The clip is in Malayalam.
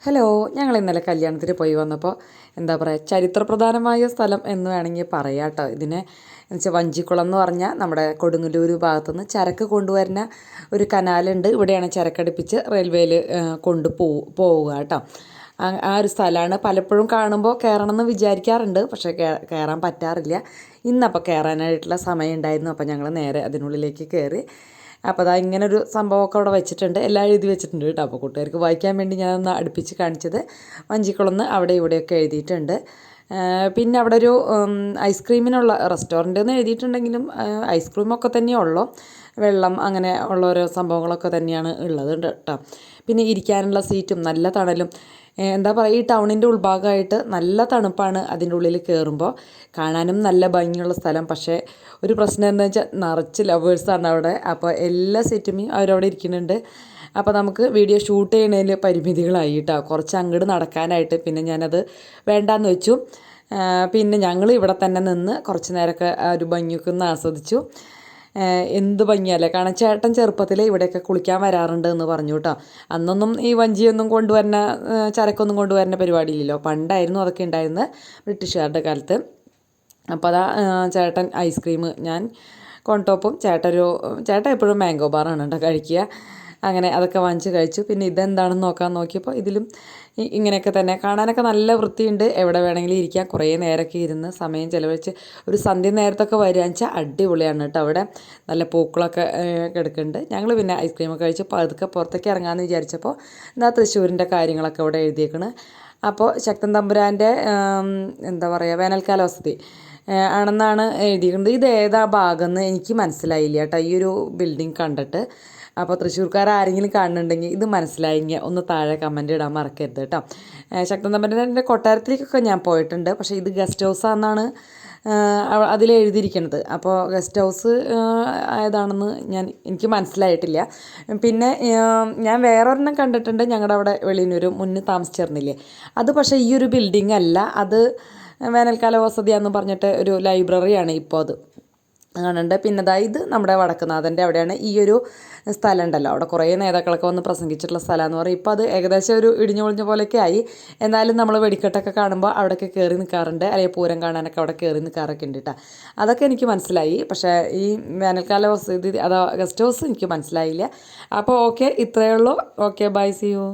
ഹലോ, ഞങ്ങൾ ഇന്നലെ കല്യാണത്തിന് പോയി വന്നപ്പോൾ എന്താ പറയുക, ചരിത്രപ്രധാനമായ സ്ഥലം എന്ന് വേണമെങ്കിൽ പറയാം കേട്ടോ. ഇതിനെ എന്ന് വെച്ചാൽ വഞ്ചിക്കുളം എന്ന് പറഞ്ഞാൽ നമ്മുടെ കൊടുങ്ങല്ലൂർ ഭാഗത്തുനിന്ന് ചരക്ക് കൊണ്ടുവരുന്ന ഒരു കനാലുണ്ട്. ഇവിടെയാണ് ചരക്കടുപ്പിച്ച് റെയിൽവേയിൽ പോവുക കേട്ടോ. ആ ഒരു സ്ഥലമാണ്. പലപ്പോഴും കാണുമ്പോൾ കയറണമെന്ന് വിചാരിക്കാറുണ്ട്, പക്ഷേ കയറാൻ പറ്റാറില്ല. ഇന്നപ്പോൾ കയറാനായിട്ടുള്ള സമയം ഉണ്ടായിരുന്നു. അപ്പോൾ ഞങ്ങൾ നേരെ അതിനുള്ളിലേക്ക് കയറി. അപ്പോൾ അതാ ഇങ്ങനൊരു സംഭവമൊക്കെ അവിടെ വെച്ചിട്ടുണ്ട്, എല്ലാം എഴുതി വെച്ചിട്ടുണ്ട് കേട്ടോ. അപ്പോൾ കൂട്ടുകാർക്ക് വായിക്കാൻ വേണ്ടി ഞാനൊന്ന് അടുപ്പിച്ച് കാണിച്ചത്. വഞ്ചിക്കുളന്ന് അവിടെ ഇവിടെയൊക്കെ എഴുതിയിട്ടുണ്ട്. പിന്നെ അവിടെ ഒരു ഐസ്ക്രീമിനുള്ള റെസ്റ്റോറൻറ്റ് എന്ന് എഴുതിയിട്ടുണ്ടെങ്കിലും ഐസ്ക്രീമൊക്കെ തന്നെയുള്ളൂ. വെള്ളം അങ്ങനെ ഉള്ള ഓരോ സംഭവങ്ങളൊക്കെ തന്നെയാണ് ഉള്ളത് കേട്ടോ. പിന്നെ ഇരിക്കാനുള്ള സീറ്റും നല്ല തണലും. എന്താ പറയുക, ഈ ടൗണിൻ്റെ ഉൾഭാഗമായിട്ട് നല്ല തണുപ്പാണ്. അതിൻ്റെ ഉള്ളിൽ കയറുമ്പോൾ കാണാനും നല്ല ഭംഗിയുള്ള സ്ഥലം. പക്ഷേ ഒരു പ്രശ്നം എന്താണെന്ന് വെച്ചാൽ നിറച്ച് ലവേഴ്സാണ് അവിടെ. അപ്പോൾ എല്ലാ സീറ്റും അവരവിടെ ഇരിക്കുന്നുണ്ട്. അപ്പോൾ നമുക്ക് വീഡിയോ ഷൂട്ട് ചെയ്യുന്നതിൽ പരിമിതികളായി കേട്ടോ. കുറച്ച് അങ്ങോട്ട് നടക്കാനായിട്ട് പിന്നെ ഞാനത് വേണ്ടാന്ന് വെച്ചു. പിന്നെ ഞങ്ങൾ ഇവിടെ തന്നെ നിന്ന് കുറച്ച് നേരമൊക്കെ ഒരു ഭംഗിയൊക്കെ ഒന്ന് ആസ്വദിച്ചു. എന്ത് ഭംഗിയല്ലേ കാണാൻ. ചേട്ടൻ ചെറുപ്പത്തിൽ ഇവിടെയൊക്കെ കുളിക്കാൻ വരാറുണ്ട് എന്ന് പറഞ്ഞു കേട്ടോ. അന്നൊന്നും ഈ വഞ്ചിയൊന്നും കൊണ്ടുവരുന്ന ചരക്കൊന്നും കൊണ്ടുവരുന്ന പരിപാടിയില്ലല്ലോ. പണ്ടായിരുന്നു അതൊക്കെ ഉണ്ടായിരുന്നത്, ബ്രിട്ടീഷുകാരുടെ കാലത്ത്. അപ്പോൾ അതാ ചേട്ടൻ ഐസ്ക്രീം, ഞാൻ കോൺടോപ്പും, ചേട്ടൻ എപ്പോഴും മാംഗോ ബാറാണ് കേട്ടോ കഴിക്കുക. അങ്ങനെ അതൊക്കെ വാങ്ങിച്ച് കഴിച്ചു. പിന്നെ ഇതെന്താണെന്ന് നോക്കിയപ്പോൾ ഇതിലും ഇങ്ങനെയൊക്കെ തന്നെ കാണാനൊക്കെ നല്ല വൃത്തിയുണ്ട്. എവിടെ വേണമെങ്കിലും ഇരിക്കാം. കുറേ നേരമൊക്കെ ഇരുന്ന് സമയം ചിലവഴിച്ച് ഒരു സന്ധ്യ നേരത്തൊക്കെ വരികയെന്ന് വെച്ചാൽ അടിപൊളിയാണ് കേട്ടോ. അവിടെ നല്ല പൂക്കളൊക്കെ കിടക്കുന്നുണ്ട്. ഞങ്ങൾ പിന്നെ ഐസ്ക്രീമൊക്കെ കഴിച്ച് പതുക്കെ പുറത്തേക്ക് ഇറങ്ങാമെന്ന് വിചാരിച്ചപ്പോൾ എന്താ തൃശ്ശൂരിൻ്റെ കാര്യങ്ങളൊക്കെ ഇവിടെ എഴുതിയേക്കണ്. അപ്പോൾ ശക്തൻ തമ്പുരാൻ്റെ എന്താ പറയുക, വേനൽക്കാല വസതി ആണെന്നാണ് എഴുതിയിരിക്കുന്നത്. ഇത് ഏതാ ഭാഗം എന്ന് എനിക്ക് മനസ്സിലായില്ല കേട്ടോ ഈ ഒരു ബിൽഡിംഗ് കണ്ടിട്ട്. അപ്പോൾ തൃശ്ശൂർക്കാർ ആരെങ്കിലും കാണുന്നുണ്ടെങ്കിൽ ഇത് മനസ്സിലായെങ്കിൽ ഒന്ന് താഴെ കമൻറ്റ് ഇടാൻ മറക്കരുത് കേട്ടോ. ശക്തൻ തമ്പുരാൻ്റെ കൊട്ടാരത്തിലേക്കൊക്കെ ഞാൻ പോയിട്ടുണ്ട്, പക്ഷേ ഇത് ഗസ്റ്റ് ഹൗസാണെന്നാണ് അതിൽ എഴുതിയിരിക്കുന്നത്. അപ്പോൾ ഗസ്റ്റ് ഹൗസ് ഏതാണെന്ന് എനിക്ക് മനസ്സിലായിട്ടില്ല. പിന്നെ ഞാൻ വേറൊരെണ്ണം കണ്ടിട്ടുണ്ട്, ഞങ്ങളുടെ അവിടെ വെളിയന്നൂർ മുന്നേ താമസിച്ചിരുന്നില്ലേ അത്. പക്ഷേ ഈ ഒരു ബിൽഡിംഗ് അല്ല, അത് വേനൽക്കാല വസതിയാണെന്ന് പറഞ്ഞിട്ട് ഒരു ലൈബ്രറിയാണ് ഇപ്പോൾ അത് കാണുന്നുണ്ട്. പിന്നെ ഇത് നമ്മുടെ വടക്കുന്നാഥൻ്റെ അവിടെയാണ് ഈ ഒരു സ്ഥലം ഉണ്ടല്ലോ. അവിടെ കുറേ നേതാക്കളൊക്കെ വന്ന് പ്രസംഗിച്ചിട്ടുള്ള സ്ഥലമെന്ന് പറയും. ഇപ്പോൾ അത് ഏകദേശം ഒരു ഇടിഞ്ഞു പൊളിഞ്ഞ പോലെയൊക്കെ ആയി. എന്നാലും നമ്മൾ വെടിക്കെട്ടൊക്കെ കാണുമ്പോൾ അവിടെയൊക്കെ കയറി നിൽക്കാറുണ്ട്, അല്ലെങ്കിൽ പൂരം കാണാനൊക്കെ അവിടെ കയറി നിൽക്കാറൊക്കെ ഉണ്ട് കേട്ടോ. അതൊക്കെ എനിക്ക് മനസ്സിലായി. പക്ഷേ ഈ വേനൽക്കാല വസതി അതോ ഗസ്റ്റ് ഹൗസ് എനിക്ക് മനസ്സിലായില്ല. അപ്പോൾ ഓക്കെ, ഇത്രയേ ഉള്ളൂ. Okay, bye, see U.